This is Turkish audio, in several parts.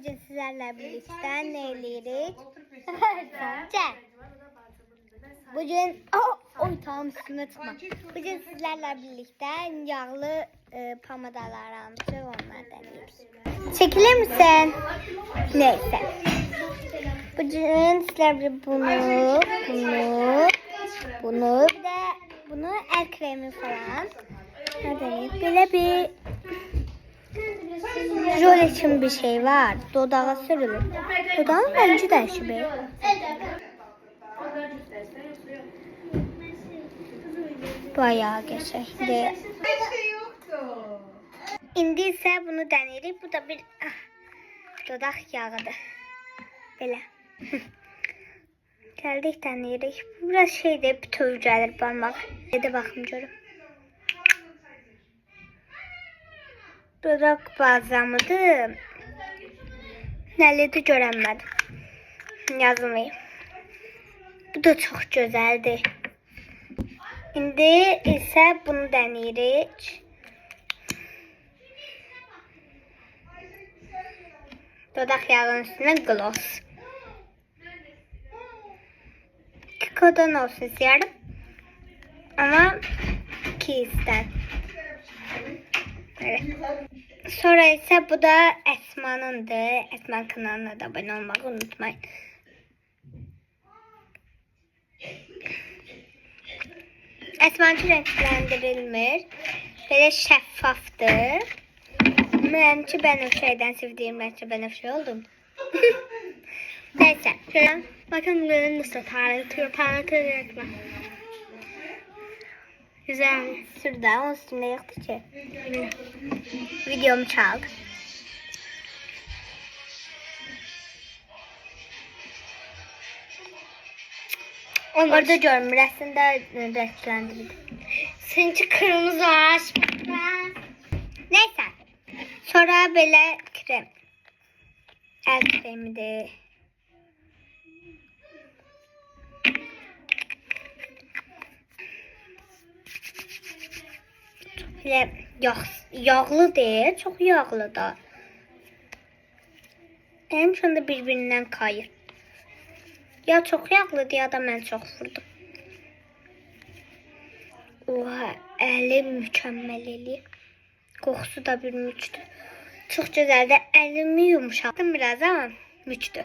bugün sizlerle birlikte ne eləyirik? Bugün tam üstüne tutma. Bugün sizlerle birlikte yağlı pomadalar almışız, onları deniyoruz. Çekilir misin? Neyse. Bugün sizlerle bunu bir de bunu el kremi falan deneyip böyle bir jöle için bir şey var. Dodağa sürülür. Dodağın rengi değişir be. Bayağı geçerli. İndi ise bunu deneyirik. Bu da bir dodak yağıdır. Belə. Geldik deneyirik. Bu biraz şeydir, bütöv gəlir parmaq. Də baxım görüm. Dodak balzamıdır. Nəlidir görənmədim. Yazmayayım. Bu da çox gözəldir. İndi isə bunu deneyirik. Dodak yağının üstüne gloss. Kikodan olsun istiyorum. Ama Kiss'ten. Evet. Sonra ise bu da Esma'nındır. Esma kanalına da abone olmayı unutmayın. Esma'nınki renklendirilmiş. Böyle şeffaftır. Benimki ben o şeyden sevdiğim renkçi ben o şey oldum. Neyse. Şöyle bakın böyle nasıl parlatıyor reklam. Güzel. Şurada onun üstünde yoktu ki. Videomu çaldı. Orada görmüyorum. Resimde renklendirdim. Seninki kırmızı ağaç. Neyse. Sonra böyle krem. El kremi de. Böyle yağlı değil. Çok yağlı da. Benim şu anda birbirinden kayır. Ya çok yağlı ya da ben çok vurdum. Oha, eli mükemmel eli. Kokusu da bir müçtü. Çok güzeldi. Elimi yumuşattım biraz ama müçtü.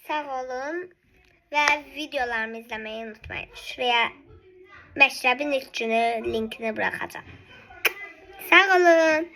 Sağ olun ve videolarımı izlemeyi unutmayın. Şuraya Meşrebin ilk günü linkini bırakacağım. Sağ olun.